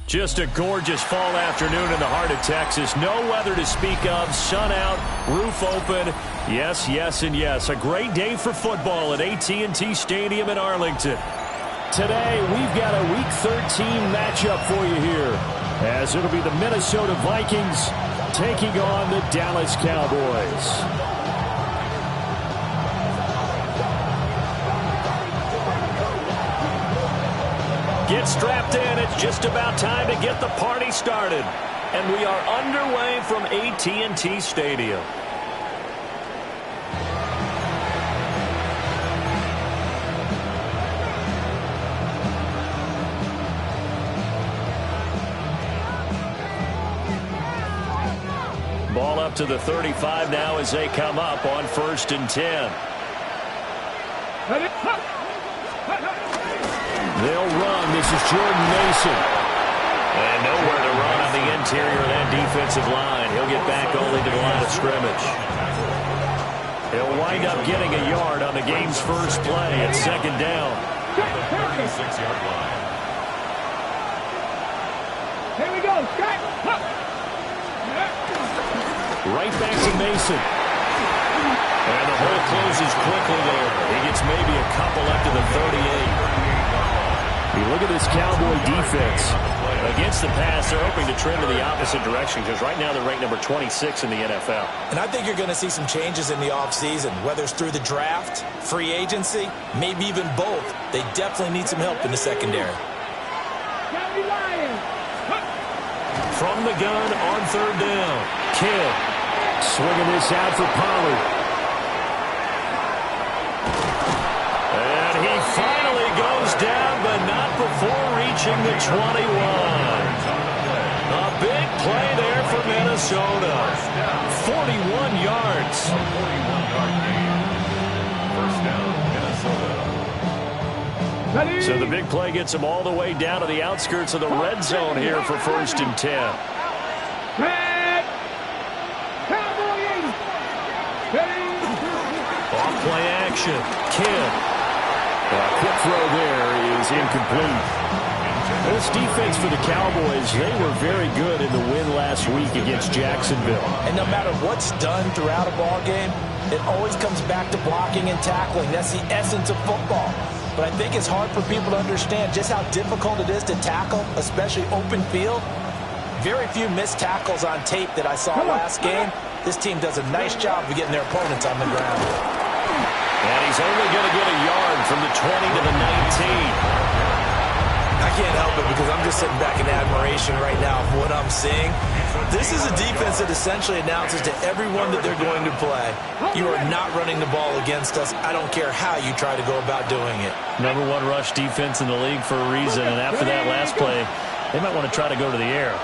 Just a gorgeous fall afternoon in the heart of Texas. No weather to speak of. Sun out, roof open. Yes, yes, and yes. A great day for football at AT&T Stadium in Arlington. Today, we've got a Week 13 matchup for you here, as it'll be the Minnesota Vikings taking on the Dallas Cowboys. Get strapped in. It's just about time to get the party started. And we are underway from AT&T Stadium. Ball up to the 35 now as they come up on 1st and 10. They'll run. This is Jordan Mason. And nowhere to run on the interior of that defensive line. He'll get back only to the line of scrimmage. He'll wind up getting a yard on the game's first play at 2nd down. The 36-yard line. Here we go. Right back to Mason. And the hole closes quickly there. He gets maybe a couple up to the 38. You look at this Cowboy defense. Against the pass, they're hoping to trend in the opposite direction because right now they're ranked number 26 in the NFL. And I think you're going to see some changes in the offseason, whether it's through the draft, free agency, maybe even both. They definitely need some help in the secondary. From the gun on 3rd down. Kidd swinging this out for Pollard. And he finally goes down, but not before reaching the 21. A big play there for Minnesota. 41 yards. 41-yard gain. First down, Minnesota. So the big play gets them all the way down to the outskirts of the red zone here for 1st and 10. Off play action. Kidd. Quick throw there is incomplete. This defense for the Cowboys, they were very good in the win last week against Jacksonville. And no matter what's done throughout a ball game, it always comes back to blocking and tackling. That's the essence of football. But I think it's hard for people to understand just how difficult it is to tackle, especially open field. Very few missed tackles on tape that I saw last game. This team does a nice job of getting their opponents on the ground. And he's only going to get a yard from the 20 to the 19. I can't help it because I'm just sitting back in admiration right now of what I'm seeing. This is a defense that essentially announces to everyone that they're going to play, you are not running the ball against us. I don't care how you try to go about doing it. Number 1 rush defense in the league for a reason, and after that last play, they might want to try to go to the air.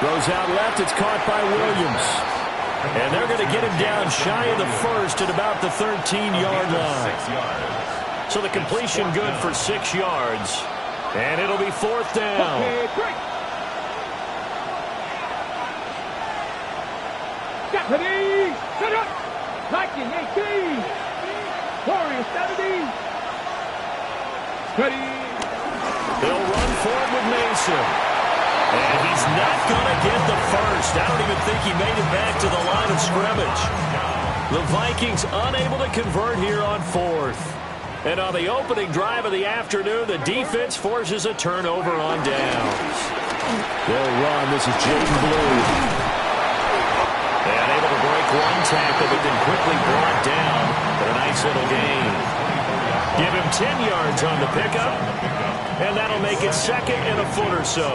Goes out left. It's caught by Williams. And they're going to get him down shy of the first at about the 13-yard line. So the completion good for 6 yards. And it'll be 4th down. Viking 18. Warriors 70. They'll run forward with Mason. And he's not going to get the first. I don't even think he made it back to the line of scrimmage. The Vikings unable to convert here on 4th. And on the opening drive of the afternoon, the defense forces a turnover on downs. They'll run. This is Jaden Blue. And able to break one tackle, but then quickly brought down for a nice little gain. Give him 10 yards on the pickup, and that'll make it 2nd and a foot or so.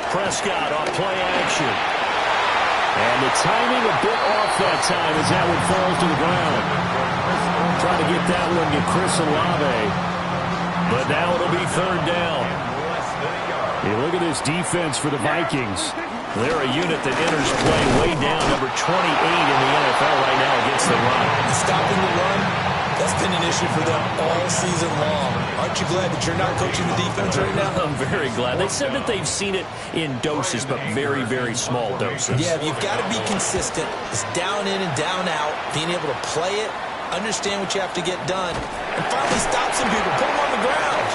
Prescott off play action. And the timing a bit off that time as that one falls to the ground. Trying to get that one to Chris Olave. But now it'll be 3rd down. You look at this defense for the Vikings. They're a unit that enters play way down, number 28 in the NFL right now against the run. Stopping the run, That's been an issue for them all season long. Aren't you glad that you're not coaching the defense right now? I'm very glad. They said that they've seen it in doses, but very, very small doses. Yeah, you've got to be consistent. It's down in and down out, being able to play it, understand what you have to get done, and finally stop some people, put them on the ground.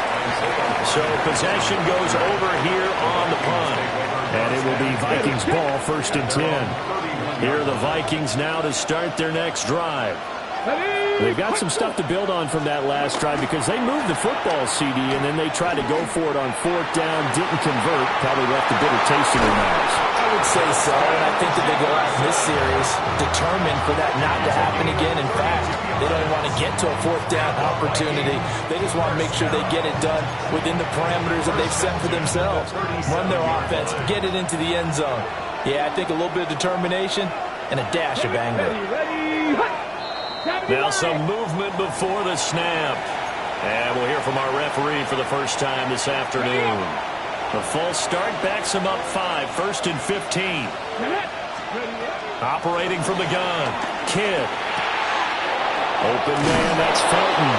So possession goes over here on the punt. And it will be Vikings ball, 1st and 10. Here are the Vikings now to start their next drive. They've got some stuff to build on from that last drive because they moved the football, CD, and then they tried to go for it on 4th down, didn't convert, probably left a bitter taste in their mouths. I would say so, and I think that they go out in this series determined for that not to happen again. In fact, they don't want to get to a 4th down opportunity. They just want to make sure they get it done within the parameters that they've set for themselves. Run their offense, get it into the end zone. Yeah, I think a little bit of determination and a dash of anger. Now some movement before the snap. And we'll hear from our referee for the first time this afternoon. The false start backs him up 5, 1st and 15. Operating from the gun. Kidd. Open man, that's Felton.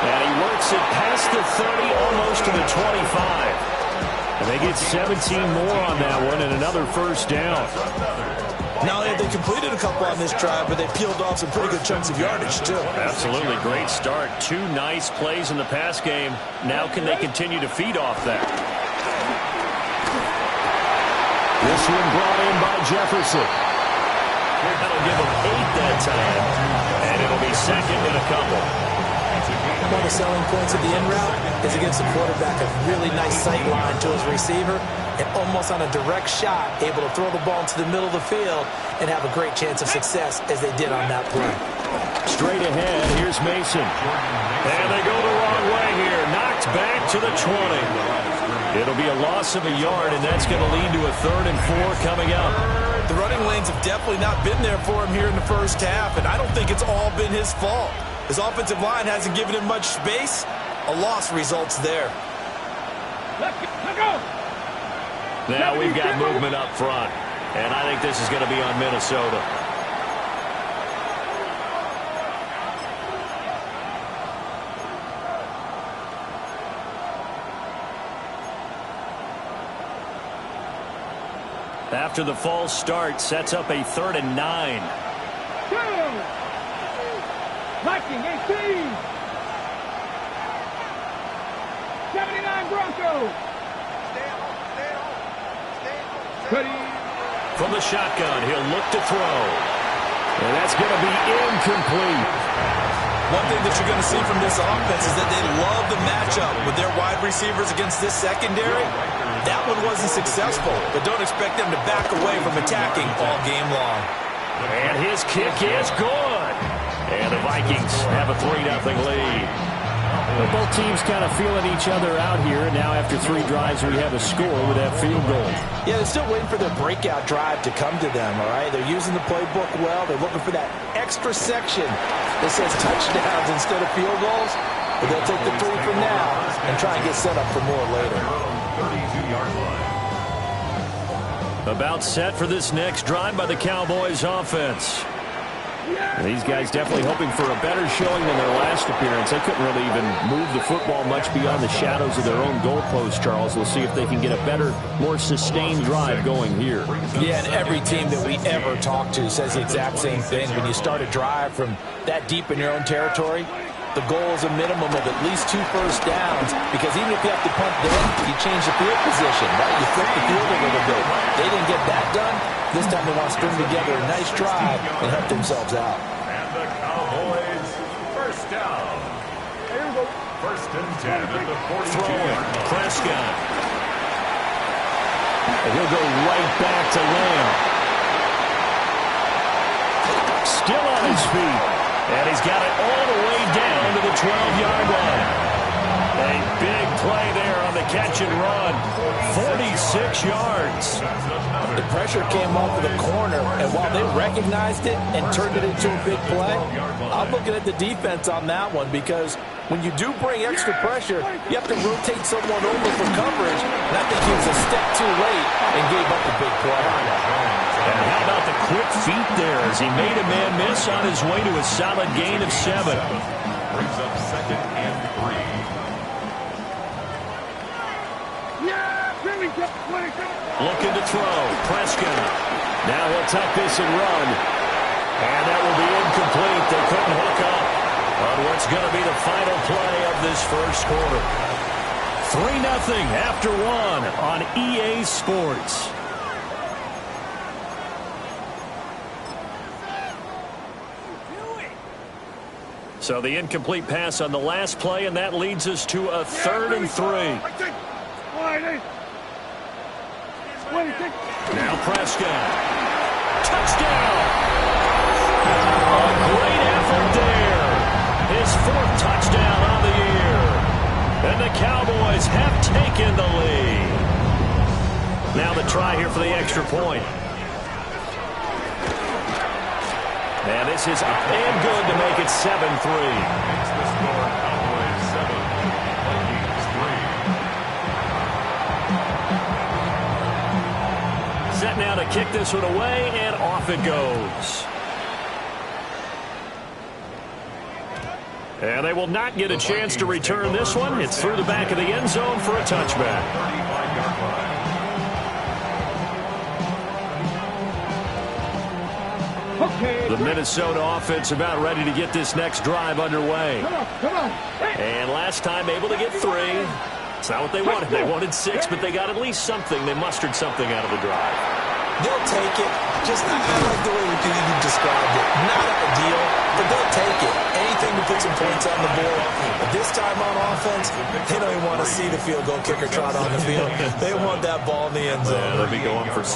And he works it past the 30, almost to the 25. And they get 17 more on that one and another 1st down. Not only have they completed a couple on this drive, but they peeled off some pretty good chunks of yardage, too. Absolutely. Great start. 2 nice plays in the pass game. Now can they continue to feed off that? This one brought in by Jefferson. That'll give him 8 that time. And it'll be 2nd and a couple. One of the selling points of the in route is against the quarterback, a really nice sight line to his receiver, and almost on a direct shot, able to throw the ball into the middle of the field and have a great chance of success as they did on that play. Straight ahead, here's Mason. And they go the wrong way here. Knocked back to the 20. It'll be a loss of a yard, and that's going to lead to a 3rd and 4 coming up. The running lanes have definitely not been there for him here in the first half, and I don't think it's all been his fault. His offensive line hasn't given him much space. A loss results there. Now we've got movement up front, and I think this is going to be on Minnesota. After the false start, sets up a 3rd and 9. Viking 18. 79 Broncos. From the shotgun, he'll look to throw. And that's going to be incomplete. One thing that you're going to see from this offense is that they love the matchup with their wide receivers against this secondary. That one wasn't successful, but don't expect them to back away from attacking all game long. And his kick is good. And the Vikings have a 3-0 lead. Well, both teams kind of feeling each other out here. Now after 3 drives, we have a score with that field goal. Yeah, they're still waiting for their breakout drive to come to them, all right? They're using the playbook well. They're looking for that extra section that says touchdowns instead of field goals. But they'll take the 3 from now and try and get set up for more later. About set for this next drive by the Cowboys offense. These guys definitely hoping for a better showing than their last appearance. They couldn't really even move the football much beyond the shadows of their own goalpost, Charles. We'll see if they can get a better, more sustained drive going here. Yeah, and every team that we ever talk to says the exact same thing. When you start a drive from that deep in your own territory, the goal is a minimum of at least 2 first downs, because even if you have to punt then, you change the field position, right? You flip the field a little bit. They didn't get that done. This time they want to string together a nice drive and help themselves out. And the Cowboys, 1st down. Here we go. 1st and 10 at the 42-yard line. Prescott. And he'll go right back to Lamb. Still on his feet. And he's got it all the way down to the 12-yard line. A big play there on the catch and run. 46 yards. The pressure came off of the corner, and while they recognized it and turned it into a big play, I'm looking at the defense on that one, because when you do bring extra pressure, you have to rotate someone over for coverage, and I think he was a step too late and gave up a big play. And how about the quick feet there as he made a man miss on his way to a solid gain of 7. Brings up 2nd and 3. Looking to throw. Prescott. Now he'll tuck this and run. And that will be incomplete. They couldn't hook up on what's going to be the final play of this first quarter. 3-0 after 1 on EA Sports. So the incomplete pass on the last play, and that leads us to a 3rd and 3. Now Prescott. Touchdown! A great effort there. His 4th touchdown on the year. And the Cowboys have taken the lead. Now the try here for the extra point. And this is up and good to make it 7-3. Makes the score Cowboys 7, Vikings 3. Set now to kick this one away, and off it goes. And they will not get a chance to return this one. It's through the back of the end zone for a touchback. 35-yard line. The Minnesota offense about ready to get this next drive underway. And last time able to get 3. It's not what they wanted. They wanted 6, but they got at least something. They mustered something out of the drive. They'll take it. Just, I like the way you described it. Not ideal, but they'll take it. Anything to put some points on the board. But this time on offense, they don't even want to see the field goal kicker trot on the field. They want that ball in the end zone. Yeah, they'll be going for 6.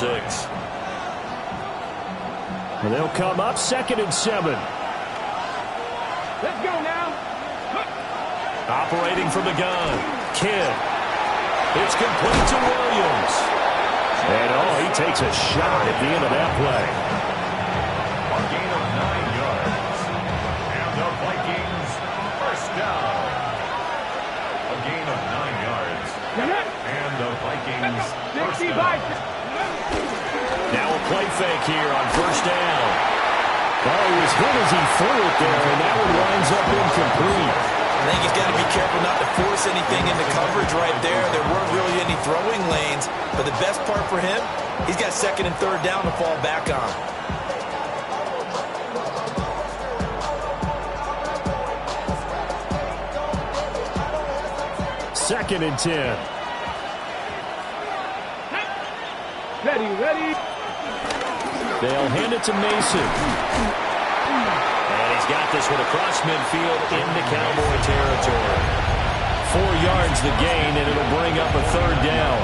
And they'll come up 2nd and 7. Let's go now. Operating from the gun. Kidd. It's complete to Williams. And, he takes a shot at the end of that play. A gain of 9 yards. And the Vikings first down. A gain of 9 yards. And the Vikings first down. Now a play fake here on first down. Oh, he was hit as he threw it there, and that one winds up incomplete. I think he's got to be careful not to force anything into coverage right there. There weren't really any throwing lanes, but the best part for him, he's got 2nd and 3rd down to fall back on. Second and 10. Ready. They'll hand it to Mason. And he's got this one across midfield into Cowboy territory. 4 yards the gain, and it'll bring up a 3rd down.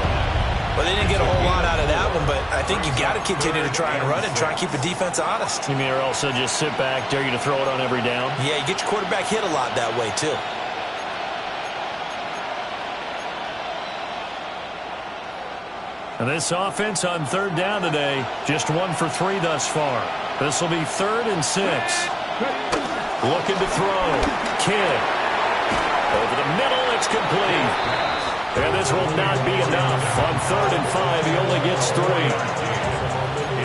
Well, they didn't get a whole lot out of that one, but I think you got to continue to try and run it, try and keep the defense honest. You mean or also just sit back, dare you to throw it on every down? Yeah, you get your quarterback hit a lot that way, too. And this offense on 3rd down today, just 1 for 3 thus far. This will be 3rd and 6. Looking to throw. Kidd. Over the middle, it's complete. And this will not be enough. On 3rd and 5, he only gets 3.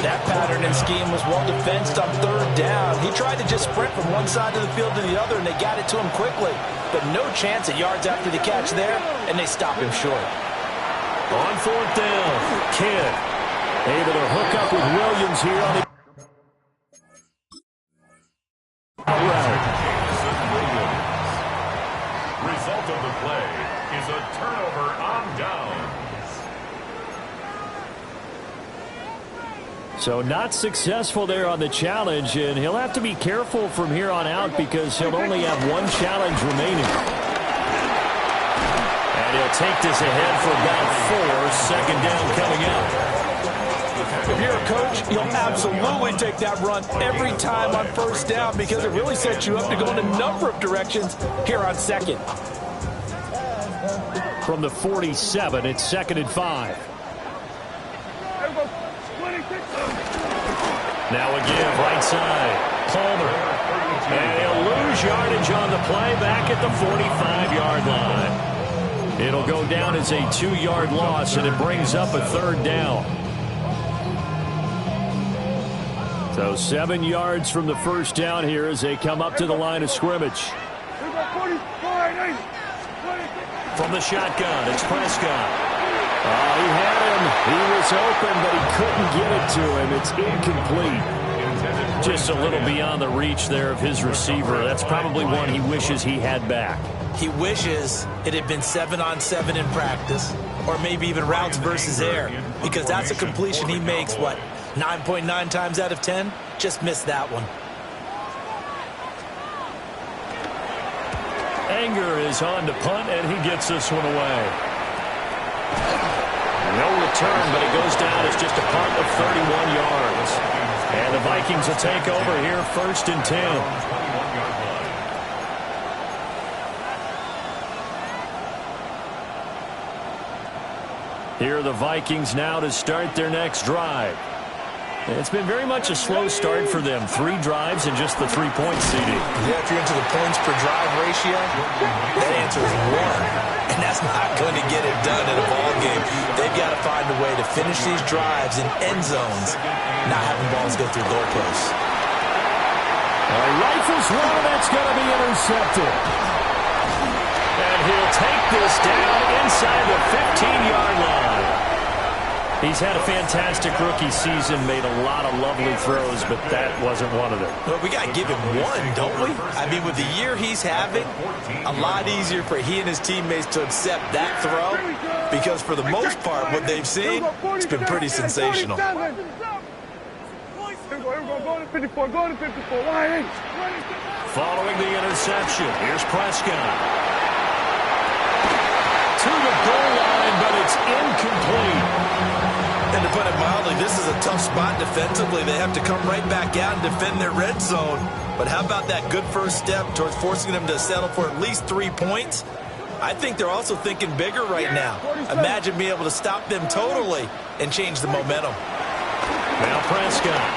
That pattern and scheme was well defensed on 3rd down. He tried to just sprint from one side of the field to the other, and they got it to him quickly. But no chance at yards after the catch there, and they stop him short. On 4th down, Kidd able to hook up with Williams here on the Jameson Williams. Result of the play is a turnover on downs. So not successful there on the challenge, and he'll have to be careful from here on out because he'll only have 1 challenge remaining. And he'll take this ahead for about 4. 2nd down coming up. If you're a coach, you'll absolutely take that run every time on 1st down because it really sets you up to go in a number of directions here on 2nd. From the 47, it's 2nd and 5. Now again, right side. Palmer. And he'll lose yardage on the play back at the 45-yard line. It'll go down as a 2-yard loss, and it brings up a 3rd down. So 7 yards from the first down here as they come up to the line of scrimmage. From the shotgun, it's Prescott. He had him. He was open, but he couldn't get it to him. It's incomplete. Just a little beyond the reach there of his receiver. That's probably one he wishes he had back. He wishes it had been 7-on-7 in practice, or maybe even routes versus air, because that's a completion he makes, 9.9 times out of 10? Just missed that one. Anger is on to punt, and he gets this one away. No return, but it goes down as just a punt of 31 yards. And the Vikings will take over here, 1st and 10. Here are the Vikings now to start their next drive. It's been very much a slow start for them. 3 drives and just the 3-point CD. Yeah, if you're into the points per drive ratio, that answer is 1. And that's not going to get it done in a ball game. They've got to find a way to finish these drives in end zones, not having balls go through goalposts. Rifles one, that's going to be intercepted. And he'll take this down inside the 15-yard line. He's had a fantastic rookie season, made a lot of lovely throws, but that wasn't one of them. Well, we got to give him one, don't we? I mean, with the year he's having, a lot easier for he and his teammates to accept that throw, because for the most part, what they've seen, it's been pretty sensational. Following the interception, here's Prescott. To the goal line, but it's incomplete. And to put it mildly, this is a tough spot defensively. They have to come right back out and defend their red zone. But how about that good first step towards forcing them to settle for at least 3 points? I think they're also thinking bigger right now. Imagine being able to stop them totally and change the momentum. Now Prescott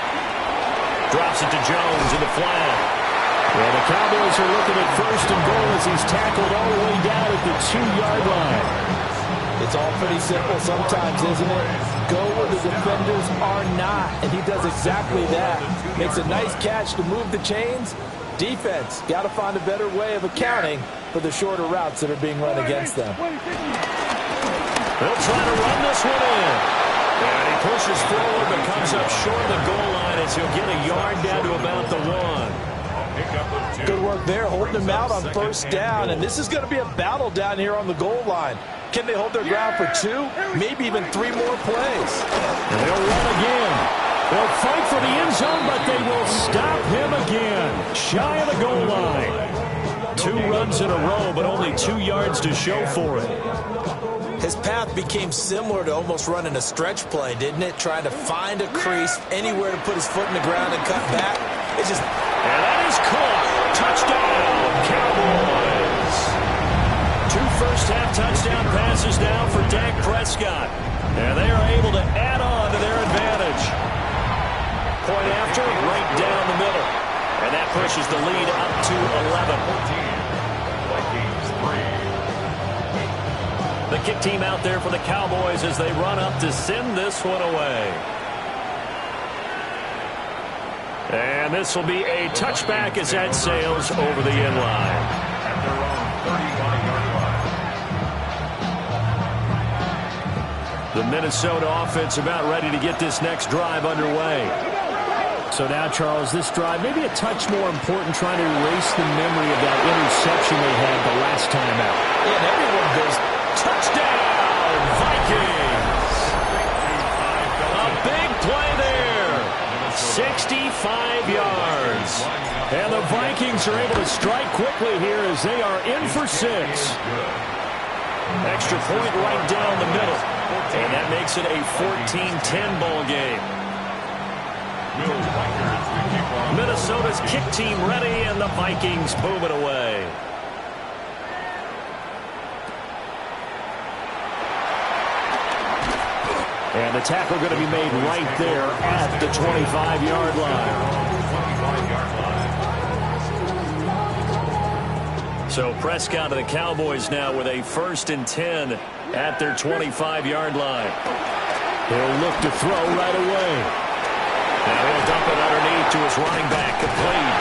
drops it to Jones in the flat. Well, the Cowboys are looking at 1st and goal as he's tackled all the way down at the 2-yard line. It's all pretty simple sometimes, isn't it? Go where the defenders are not, and he does exactly that. Makes a nice catch to move the chains. Defense got to find a better way of accounting for the shorter routes that are being run against them. They'll try to run this one in. And he pushes forward but comes up short of the goal line as he'll get a yard down to about the 1. Good work there, holding him out on 1st down, and this is going to be a battle down here on the goal line. Can they hold their ground for 2, maybe even 3 more plays? And they'll run again. They'll fight for the end zone, but they will stop him again. Shy of the goal line. 2 runs in a row, but only 2 yards to show for it. His path became similar to almost running a stretch play, didn't it? Trying to find a crease, anywhere to put his foot in the ground and cut back. It's just... And that is caught. Touchdown, Cowboys. 2 first-half touchdown passes now for Dak Prescott. And they are able to add on to their advantage. Point after, right down the middle. And that pushes the lead up to 11. The kick team out there for the Cowboys as they run up to send this one away. And this will be a touchback as that sails over the end line. At their own 35-yard line. The Minnesota offense about ready to get this next drive underway. So now, Charles, this drive maybe a touch more important, trying to erase the memory of that interception they had the last time out. Yeah, and everyone goes, touchdown, Vikings! A big play there. 65 yards. And the Vikings are able to strike quickly here as they are in for 6. Extra point right down the middle. And that makes it a 14-10 ball game. Minnesota's kick team ready, and the Vikings move it away. And the tackle going to be made right there at the 25-yard line. So Prescott of the Cowboys now with a 1st and 10 at their 25-yard line. He'll look to throw right away. Now he'll dump it underneath to his running back, complete.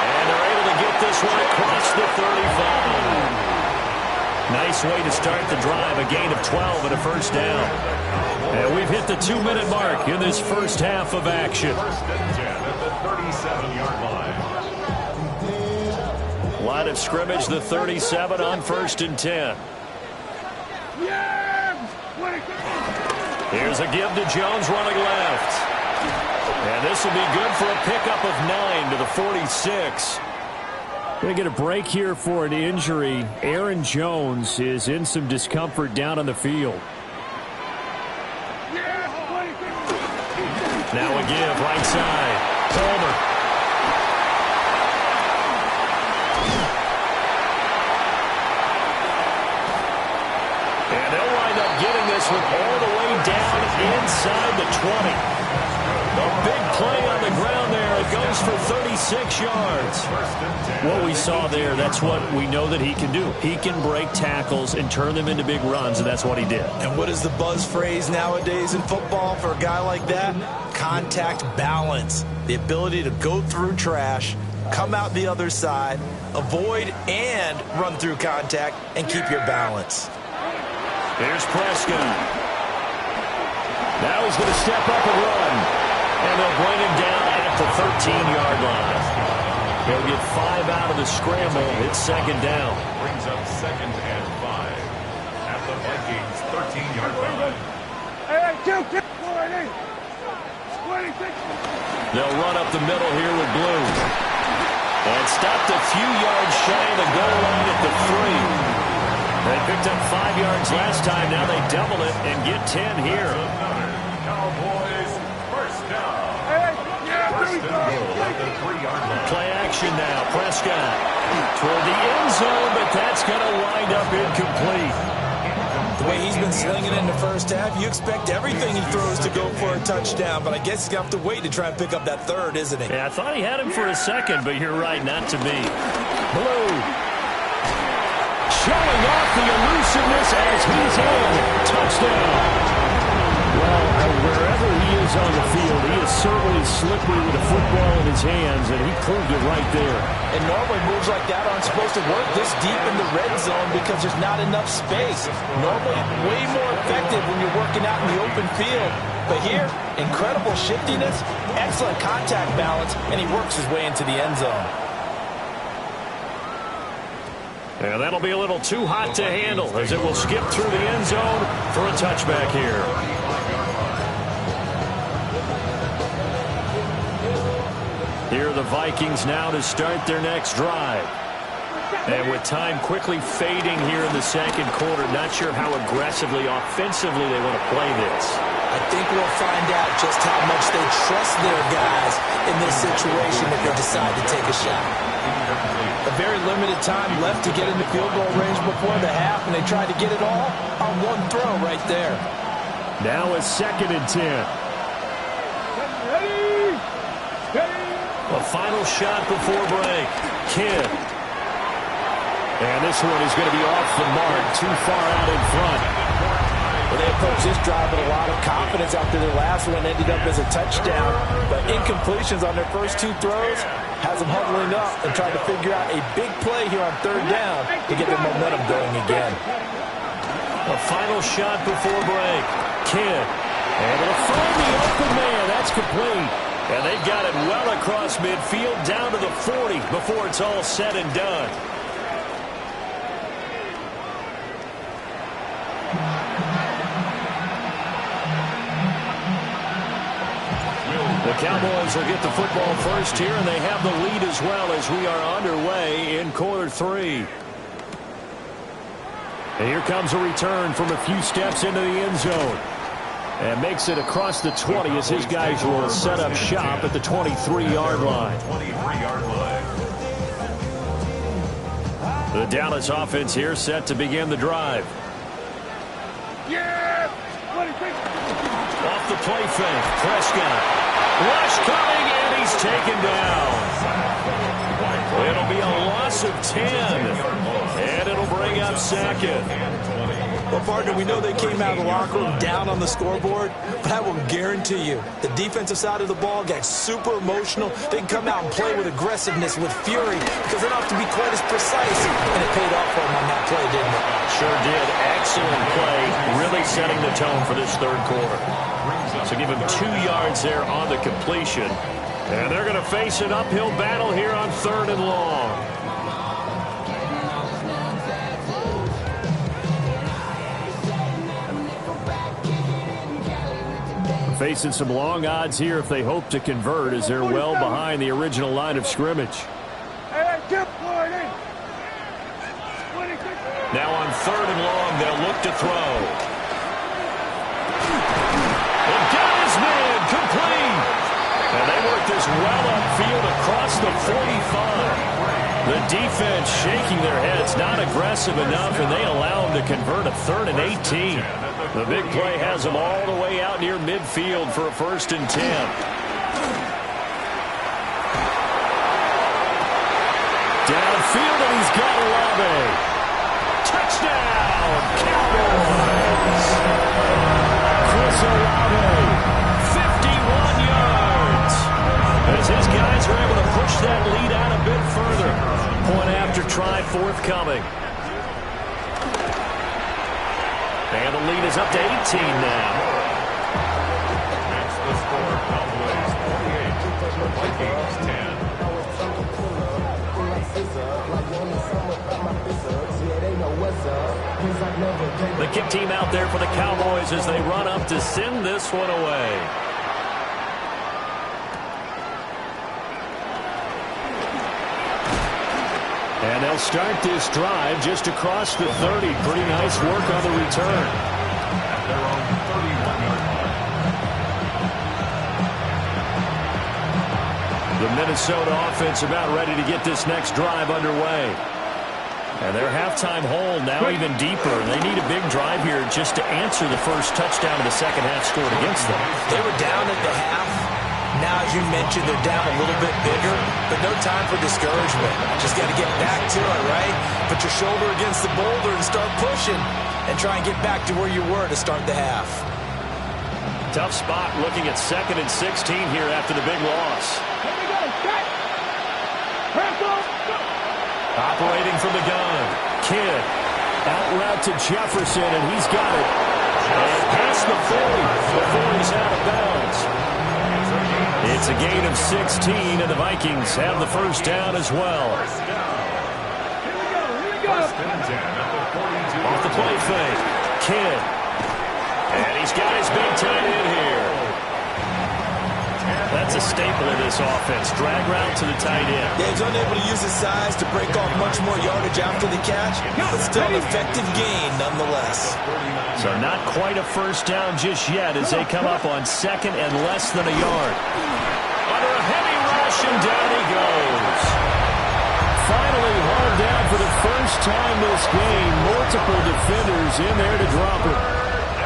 And they're able to get this one across the 35. Nice way to start the drive, a gain of 12 and a first down. And we've hit the 2-minute mark in this first half of action. First and 10 at the 37-yard line. Line of scrimmage, the 37 on first and 10. Here's a give to Jones running left. And this will be good for a pickup of 9 to the 46. Going to get a break here for an injury. Aaron Jones is in some discomfort down on the field. Now a give, right side. Palmer. And they'll wind up getting this one all the way down inside the 20. A big play on the ground there. It goes for 36 yards. What we saw there, that's what we know that he can do. He can break tackles and turn them into big runs, and that's what he did. And what is the buzz phrase nowadays in football for a guy like that? Contact balance. The ability to go through trash, come out the other side, avoid and run through contact, and keep your balance. Here's Prescott. Now he's going to step up and run. And they'll bring him down at the 13-yard line. He'll get 5 out of the scramble. It's second down. Brings up second and 5 at the Vikings 13-yard line. They'll run up the middle here with Blue. And stopped a few yards shy of the goal line at the 3. They picked up 5 yards last time. Now they double it and get 10 here. Cowboys first down. First and goal at the 3-yard line. Play action now. Prescott toward the end zone, but that's going to wind up incomplete. The way he's been slinging in the first half, you expect everything he throws to go for a touchdown, but I guess he's going to have to wait to try and pick up that third, isn't he? Yeah, I thought he had him for a second, but you're right, not to be. Blue showing off the elusiveness as he's in. Touchdown. Well, wherever he is on the field, he is certainly slippery with a football in his hands, and he proved it right there. And normally moves like that aren't supposed to work this deep in the red zone because there's not enough space. Normally way more effective when you're working out in the open field. But here, incredible shiftiness, excellent contact balance, and he works his way into the end zone. And that'll be a little too hot to handle as it will skip through the end zone for a touchback here. Here are the Vikings now to start their next drive. And with time quickly fading here in the second quarter, not sure how aggressively, offensively they want to play this. I think we'll find out just how much they trust their guys in this situation if they decide to take a shot. A very limited time left to get into field goal range before the half, and they tried to get it all on one throw right there. Now a second and 10. A final shot before break. Kidd. And this one is going to be off the mark, too far out in front. Well, they approached this drive with a lot of confidence after their last one ended up as a touchdown. But incompletions on their first 2 throws has them huddling up and trying to figure out a big play here on third down to get their momentum going again. A final shot before break. Kidd able to find the open man. That's complete. And they've got it well across midfield down to the 40 before it's all said and done. The Cowboys will get the football first here, and they have the lead as well as we are underway in quarter 3. And here comes a return from a few steps into the end zone. And makes it across the 20 as his guys will set up shop at the 23-yard line. 23-yard line. The Dallas offense here set to begin the drive. Off the play fake, Prescott. Rush coming, and he's taken down. It'll be a loss of 10. And And it'll bring up second. Well, partner, we know they came out of the locker room down on the scoreboard, but I will guarantee you the defensive side of the ball got super emotional. They can come out and play with aggressiveness, with fury, because they don't have to be quite as precise. And it paid off for them on that play, didn't it? Sure did. Excellent play, really setting the tone for this third quarter. So give him 2 yards there on the completion. And they're going to face an uphill battle here on 3rd and long. Facing some long odds here if they hope to convert, as they're well behind the original line of scrimmage. Now on 3rd and long, they'll look to throw. And got his man complete. And they work this well upfield across the 45. The defense shaking their heads, not aggressive enough, and they allow them to convert a 3rd and 18. The big play has them all the way out near midfield for a 1st and 10. Downfield, and he's got Olave. Touchdown, Cowboys! Chris Olave, 51 yards. As his guys are able to push that lead out a bit further. Point after try forthcoming. And the lead is up to 18 now. Next, the score, Cowboys 48, Vikings 10. The kick team out there for the Cowboys as they run up to send this one away. And they'll start this drive just across the 30. Pretty nice work on the return. At their own 31-yard line. The Minnesota offense about ready to get this next drive underway. And their halftime hole now even deeper. They need a big drive here just to answer the first touchdown of the second half scored against them. They were down at the half. Now, as you mentioned, they're down a little bit bigger, but no time for discouragement. Just got to get back to it, right? Put your shoulder against the boulder and start pushing and try and get back to where you were to start the half. Tough spot looking at 2nd and 16 here after the big loss. Operating from the gun. Kidd. Out route to Jefferson, and he's got it. And past the 40 before he's out of bounds. It's a gain of 16, and the Vikings have the first down as well. Off the play fake. Kidd. And he's got his big tight end here. That's a staple of this offense. Drag route to the tight end. Yeah, he's unable to use his size to break off much more yardage after the catch, but still an effective gain nonetheless. So not quite a first down just yet as they come up on 2nd and less than a yard. Under a heavy rush, and down he goes. Finally hauled down for the first time this game. Multiple defenders in there to drop him.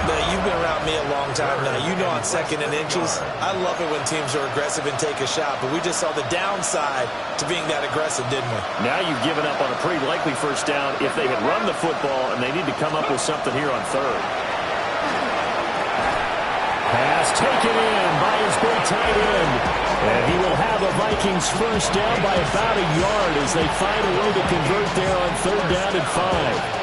Now, you've been around me a long time now. You know on 2nd and inches, I love it when teams are aggressive and take a shot, but we just saw the downside to being that aggressive, didn't we? Now you've given up on a pretty likely first down if they had run the football, and they need to come up with something here on 3rd. Pass taken in by his big tight end. And he will have the Vikings first down by about a yard as they find a way to convert there on 3rd down and 5.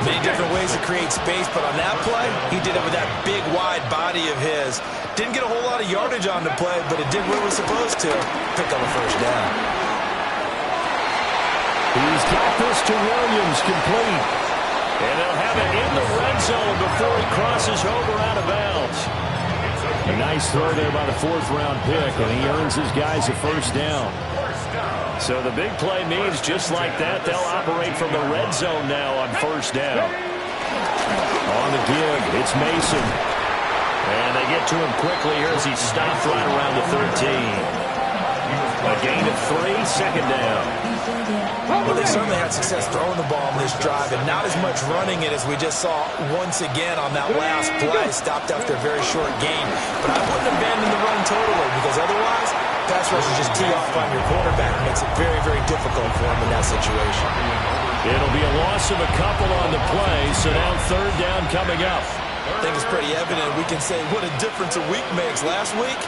Many different ways to create space, but on that play, he did it with that big, wide body of his. Didn't get a whole lot of yardage on the play, but it did what it was supposed to. Pick up a first down. He's got this to Williams, complete. And they'll have it in the red zone before he crosses over out of bounds. A nice throw there by the 4th-round pick, and he earns his guys a first down. So the big play means just like that, they'll operate from the red zone now on first down. On the give, it's Mason. And they get to him quickly here as he stopped right around the 13. A gain of 3, 2nd down. Well, they certainly had success throwing the ball in this drive, and not as much running it as we just saw once again on that last play. Stopped after a very short gain. But I wouldn't abandon the run totally, because otherwise pass rushers just tee off on your quarterback. It makes it very, very difficult for him in that situation. It'll be a loss of a couple on the play, so now third down coming up. I think it's pretty evident. We can say what a difference a week makes. Last week,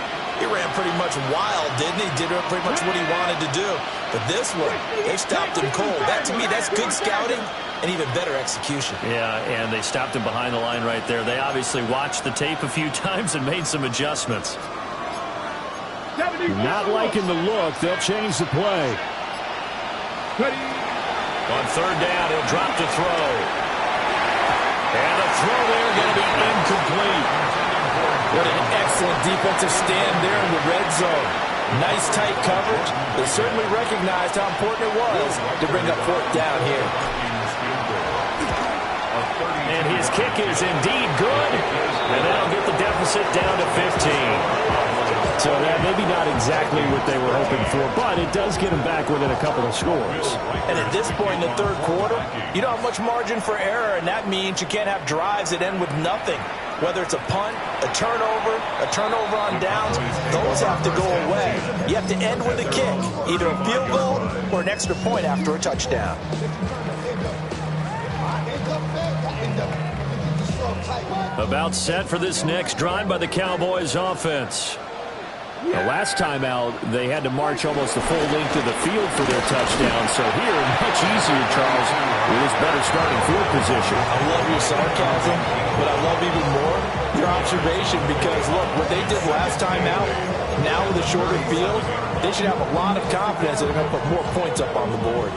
he ran pretty much wild, didn't he? Did pretty much what he wanted to do. But this one, they stopped him cold. That, to me, that's good scouting and even better execution. Yeah, and they stopped him behind the line right there. They obviously watched the tape a few times and made some adjustments. Not liking the look. They'll change the play. On third down, he'll drop to throw. And the throw there going to be incomplete. What an excellent defensive stand there in the red zone. Nice tight coverage. They certainly recognized how important it was to bring up fourth down here. And his kick is indeed good. And that'll get the deficit down to 15. So that maybe not exactly what they were hoping for, but it does get them back within a couple of scores. And at this point in the third quarter, you don't have much margin for error, and that means you can't have drives that end with nothing. Whether it's a punt, a turnover on downs, those have to go away. You have to end with a kick, either a field goal or an extra point after a touchdown. About set for this next drive by the Cowboys offense. The last time out, they had to march almost the full length of the field for their touchdown. So here, much easier, Charles, with this better starting field position. I love your sarcasm, but I love even more your observation because, look, what they did last time out, now with a shorter field, they should have a lot of confidence that they're going to put more points up on the board.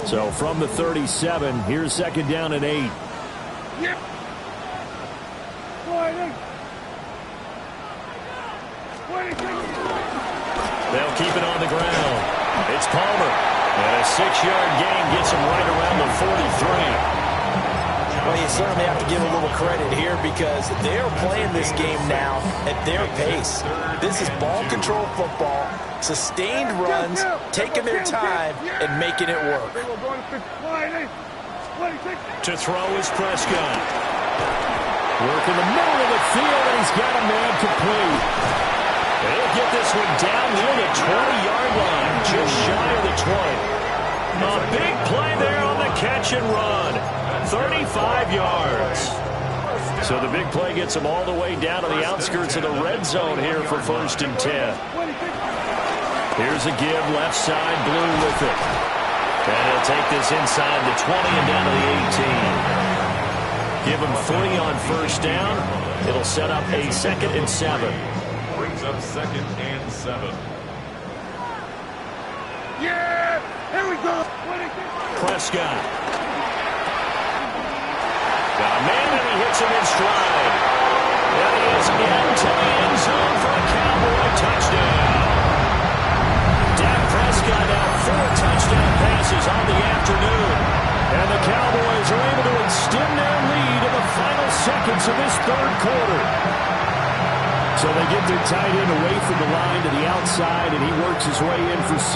So from the 37, here's second down and 8. They'll keep it on the ground. It's Palmer. And a 6-yard gain gets him right around the 43. Well, you certainly have to give a little credit here because they're playing this game now at their pace. This is ball control football, sustained runs, taking their time, and making it work. To throw is Prescott. Work in the middle of the field, and he's got a man complete. They'll get this one down near the 20-yard line, just shy of the 20. A big play there on the catch and run. 35 yards. So the big play gets them all the way down to the outskirts of the red zone here for 1st and 10. Here's a give, left side, Blue with it. And he'll take this inside the 20 and down to the 18. Give him 3 on first down. It'll set up a 2nd and 7. Brings up 2nd and 7. Yeah! Here we go! Prescott. Got a man, and he hits him in stride. And he is into the end zone for a Cowboy touchdown. Dak Prescott now 4 touchdown passes on the afternoon. And the Cowboys are able to extend their lead in the final seconds of this third quarter. So they get their tight end away from the line to the outside, and he works his way in for 6.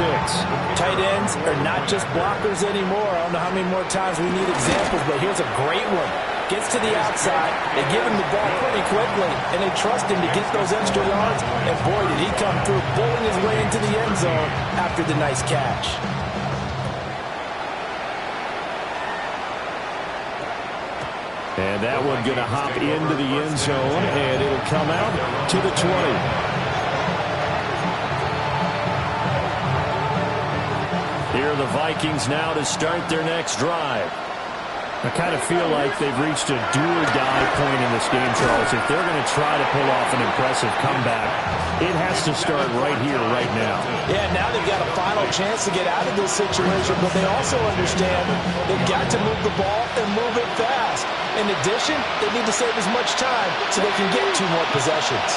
Tight ends are not just blockers anymore. I don't know how many more times we need examples, but here's a great one. Gets to the outside, they give him the ball pretty quickly, and they trust him to get those extra yards. And boy, did he come through, bowling his way into the end zone after the nice catch. And that one going to hop into the end zone, and it'll come out to the 20. Here are the Vikings now to start their next drive. I kind of feel like they've reached a do-or-die point in this game, Charles. If they're going to try to pull off an impressive comeback, it has to start right here, right now. Yeah, now they've got a final chance to get out of this situation, but they also understand they've got to move the ball and move it fast. In addition, they need to save as much time so they can get 2 more possessions.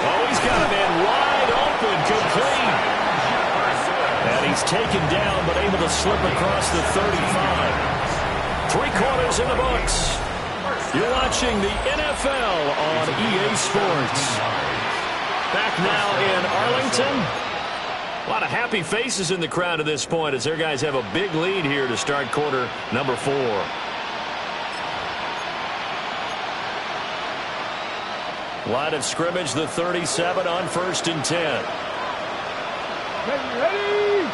Oh, he's got a man wide open, complete. And he's taken down, but able to slip across the 35. 3 quarters in the books. You're watching the NFL on EA Sports. Back now in Arlington. A lot of happy faces in the crowd at this point as their guys have a big lead here to start quarter number 4. Line of scrimmage, the 37 on 1st and 10. Ready?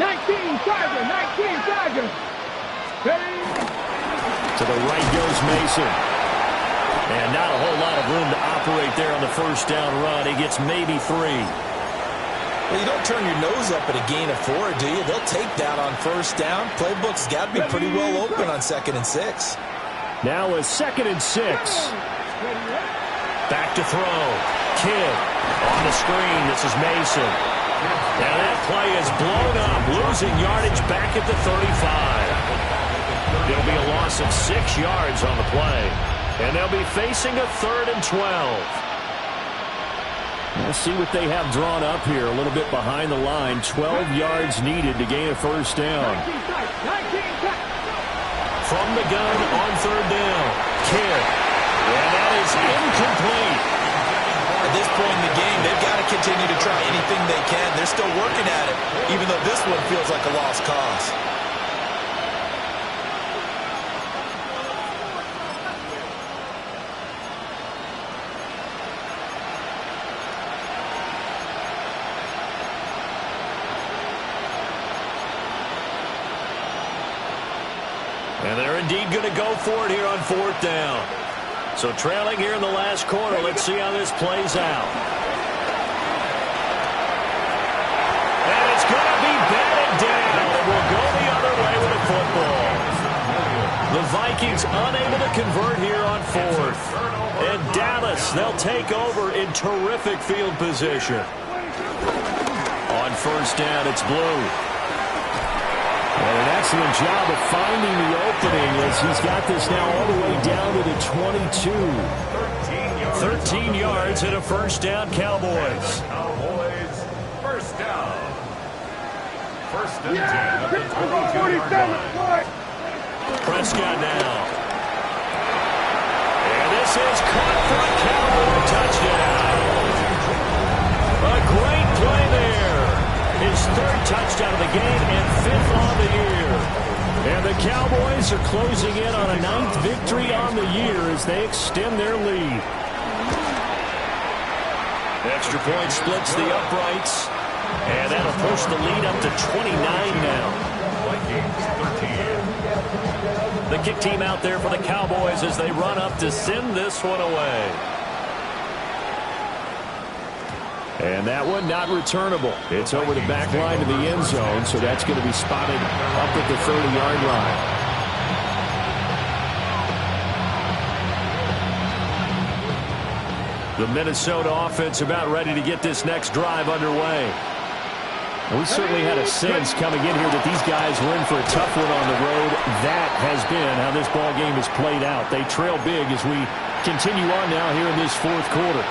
19 Chargers. Ready? To the right goes Mason. And not a whole lot of room to operate there on the first down run. He gets maybe 3. Well, you don't turn your nose up at a gain of 4, do you? They'll take that on first down. Playbook's got to be pretty well open on 2nd and 6. Now a 2nd and 6. Back to throw. Kidd on the screen. This is Mason. Now that play is blown up. Losing yardage back at the 35. It'll be a loss of 6 yards on the play. And they'll be facing a 3rd and 12. We'll see what they have drawn up here. A little bit behind the line. 12 yards needed to gain a first down. From the gun on 3rd down. Kidd. And that is incomplete. At this point in the game, they've got to continue to try anything they can. They're still working at it, even though this one feels like a lost cause. And they're indeed going to go for it here on 4th down. So trailing here in the last quarter. Let's see how this plays out. And it's going to be batted down. And we'll go the other way with a football. The Vikings unable to convert here on 4th. And Dallas, they'll take over in terrific field position. On 1st down, it's Blue. And an excellent job of finding the opening as he's got this now all the way down to the 22. 13 yards and a first down, Cowboys. Cowboys, first down. 1st and 10 at the 22-yard line. Prescott now. And this is caught for a Cowboy touchdown. A great play there. His 3rd touchdown of the game and 5th on the year. And the Cowboys are closing in on a 9th victory on the year as they extend their lead. Extra point splits the uprights. And that'll push the lead up to 29 now. Vikings 13. The kick team out there for the Cowboys as they run up to send this one away. And that one not returnable. It's over the back line to the end zone, so that's going to be spotted up at the 30-yard line. The Minnesota offense about ready to get this next drive underway. And we certainly had a sense coming in here that these guys were in for a tough one on the road. That has been how this ball game has played out. They trail big as we continue on now here in this 4th quarter.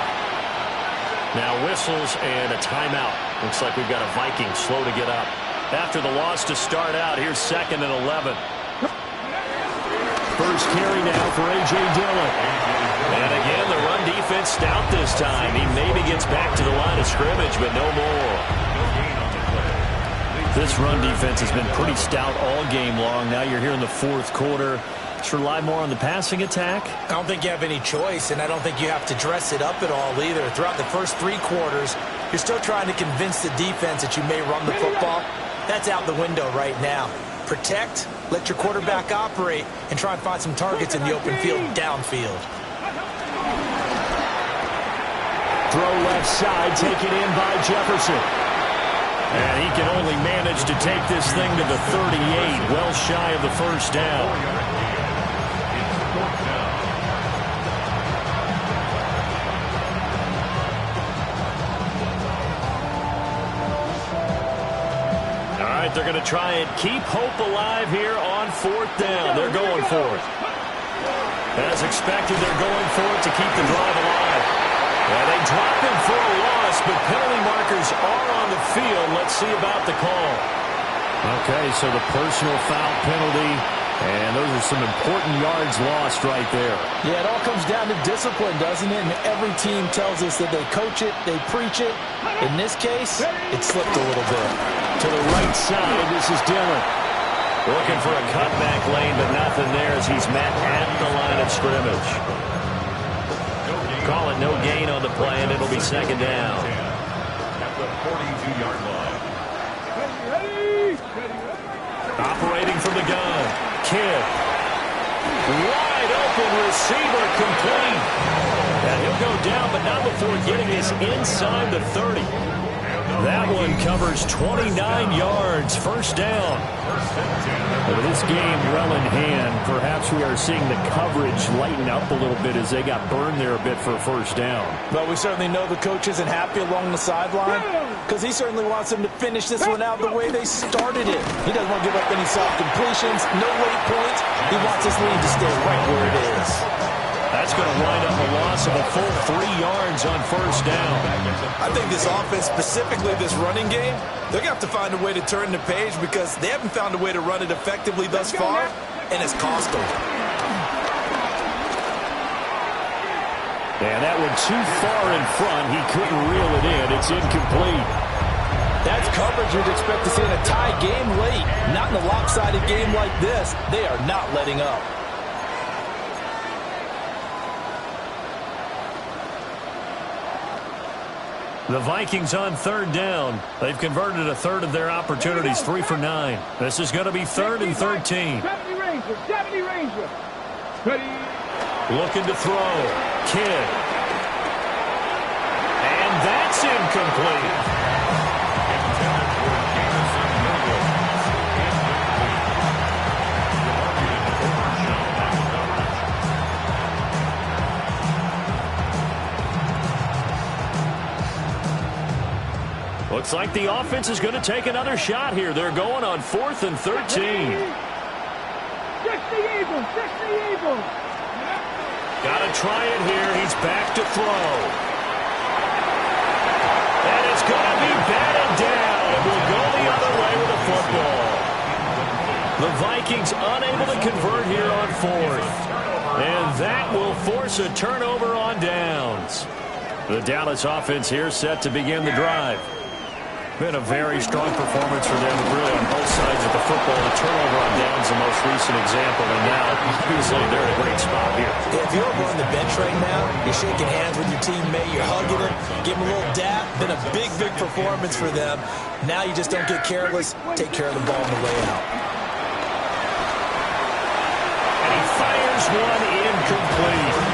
Now whistles and a timeout. Looks like we've got a Viking slow to get up. After the loss to start out, here's 2nd and 11. First carry now for A.J. Dillon. And again, the run defense stout this time. He maybe gets back to the line of scrimmage, but no more. This run defense has been pretty stout all game long. Now you're here in the 4th quarter. Should rely more on the passing attack? I don't think you have any choice, and I don't think you have to dress it up at all either. Throughout the first 3 quarters, you're still trying to convince the defense that you may run the football. That's out the window right now. Protect, let your quarterback operate, and try and find some targets in the open field downfield. Throw left side, taken in by Jefferson. And he can only manage to take this thing to the 38, well shy of the first down. They're going to try and keep hope alive here on 4th down. They're going for it. As expected, they're going for it to keep the drive alive. And they drop him for a loss, but penalty markers are on the field. Let's see about the call. Okay, so the personal foul penalty, and those are some important yards lost right there. Yeah, it all comes down to discipline, doesn't it? And every team tells us that they coach it, they preach it. In this case, it slipped a little bit. To the right side, this is Dillon. Looking for a cutback lane, but nothing there as he's met at the line of scrimmage. Call it no gain on the play, and it'll be second down. At the 42-yard line. Operating from the gun. Kidd. Wide open receiver, complete. And he'll go down, but not before getting this inside the 30. That one covers 29 yards. First down. With this game well in hand, perhaps we are seeing the coverage lighten up a little bit as they got burned there a bit for a first down. But we certainly know the coach isn't happy along the sideline because he certainly wants them to finish this one out the way they started it. He doesn't want to give up any soft completions, no late points. He wants his lead to stay right where it is. That's going to wind up a loss of a full 3 yards on first down. I think this offense, specifically this running game, they're going to have to find a way to turn the page because they haven't found a way to run it effectively thus far, and it's cost them. And that one too far in front. He couldn't reel it in. It's incomplete. That's coverage you'd expect to see in a tie game late. Not in a lopsided game like this. They are not letting up. The Vikings on third down. They've converted a third of their opportunities, 3 for 9. This is going to be 3rd and 13. 70 Ranger. Ready. Looking to throw. Kidd. And that's incomplete. Looks like the offense is going to take another shot here. They're going on 4th and 13. 60 Eagles. Got to try it here. He's back to throw. And it's going to be batted down. It will go the other way with the football. The Vikings unable to convert here on 4th. And that will force a turnover on downs. The Dallas offense here set to begin the drive. Been a very strong performance for them, really on both sides of the football. The turnover on downs the most recent example, and now usually they're in a great spot here. Yeah, if you're over on the bench right now, you're shaking hands with your teammate, you're hugging him, give him a little dap. Been a big performance for them. Now you just don't get careless. Take care of the ball on the way out. And he fires one incomplete.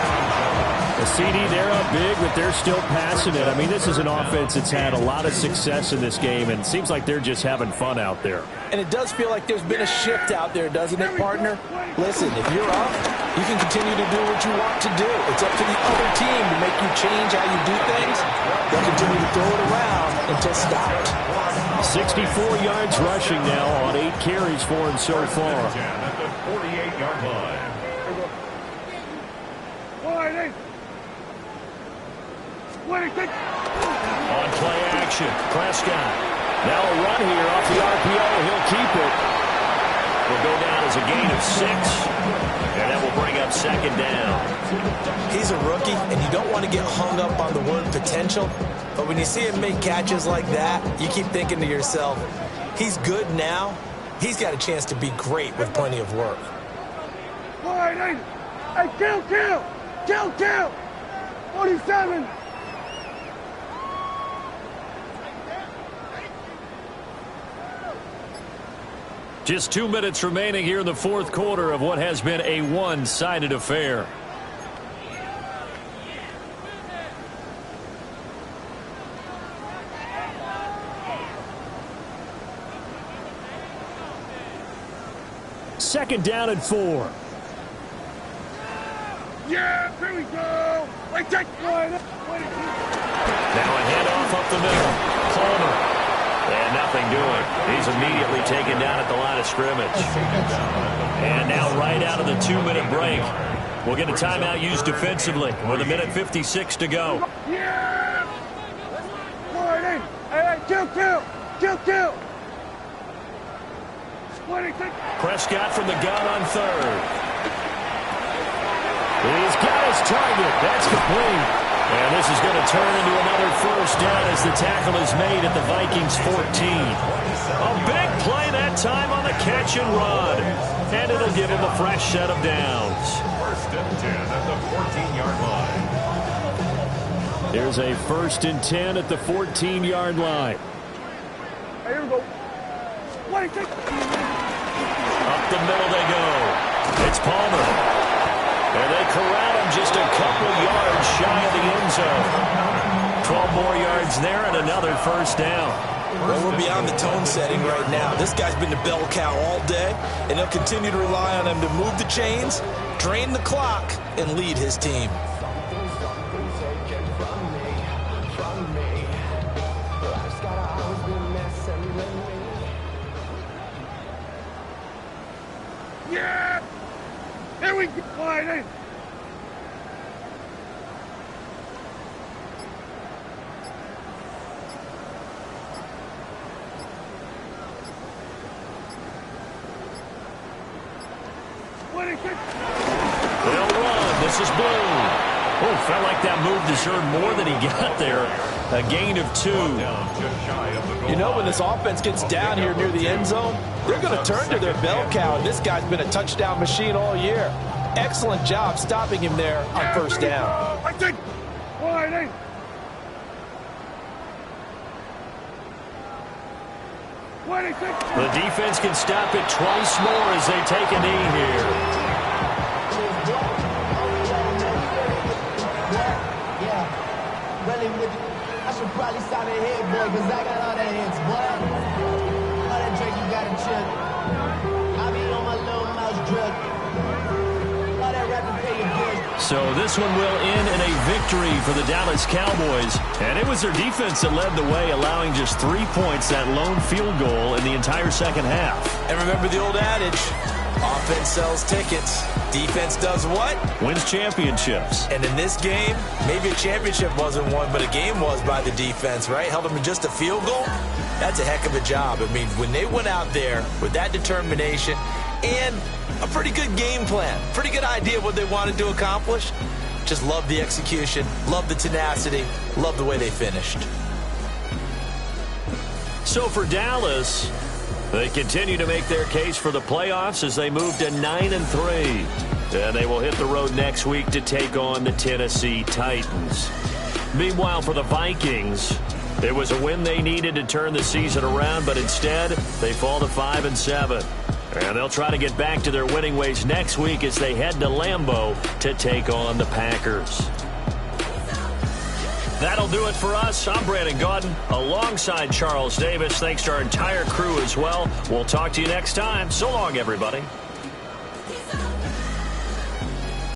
The CD, they're up big, but they're still passing it. I mean, this is an offense that's had a lot of success in this game, and it seems like they're just having fun out there. And it does feel like there's been a shift out there, doesn't it, partner? Listen, if you're up, you can continue to do what you want to do. It's up to the other team to make you change how you do things. They'll continue to throw it around until stopped. 64 yards rushing now on 8 carries for him so far. At the 48-yard line. On play action, Prescott. Now a run here off the RPO. He'll keep it. Will go down as a gain of 6. And that will bring up second down. He's a rookie, and you don't want to get hung up on the word potential. But when you see him make catches like that, you keep thinking to yourself, he's good now. He's got a chance to be great with plenty of work. Hey, kill! 47. Just 2 minutes remaining here in the 4th quarter of what has been a one-sided affair. Second down and 4. Yeah, here we go. Now a handoff up the middle. Palmer. And nothing doing. He's immediately taken down at the line of scrimmage. And now right out of the 2-minute break, we'll get a timeout used defensively with 1:56 to go. Yeah! Hey, kill! 26. Prescott from the gun on 3rd. He's got his target. That's complete. And this is going to turn into another first down as the tackle is made at the Vikings 14. A big play that time on the catch and run. And it'll give him a fresh set of downs. First and 10 at the 14-yard line. Here's a 1st and 10 at the 14-yard line. Hey, here we go. Wait, take. Up the middle they go. It's Palmer. And they corral him just a couple yards shy of the end zone. 12 more yards there and another 1st down. Well, we're beyond the tone setting right now. This guy's been the bell cow all day, and he'll continue to rely on him to move the chains, drain the clock, and lead his team. Yeah! Here we go. Wide in. They'll run. This is Blue. Oh, felt like that move deserved more than he got there. A gain of 2. You know, when this offense gets down here near the end zone, they're going to turn to their bell cow, and this guy's been a touchdown machine all year. Excellent job stopping him there on 1st down. I think. Wide in. The defense can stop it twice more as they take a knee here. I should probably stop that head, boy, because I got all that hits, boy. All that drink you got to chill. I be on my little mouse drug. All that rapping pay your bills. So this one will end in a victory for the Dallas Cowboys. And it was their defense that led the way, allowing just 3 points, that lone field goal in the entire second half. And remember the old adage, offense sells tickets. Defense does what? Wins championships. And in this game, maybe a championship wasn't won, but a game was by the defense, right? Held them to just a field goal. That's a heck of a job. I mean, when they went out there with that determination and a pretty good game plan, pretty good idea of what they wanted to accomplish, just love the execution, love the tenacity, love the way they finished. So for Dallas, they continue to make their case for the playoffs as they move to 9-3. And they will hit the road next week to take on the Tennessee Titans. Meanwhile, for the Vikings, it was a win they needed to turn the season around, but instead they fall to 5-7. And they'll try to get back to their winning ways next week as they head to Lambeau to take on the Packers. That'll do it for us. I'm Brandon Gaudin alongside Charles Davis. Thanks to our entire crew as well. We'll talk to you next time. So long, everybody.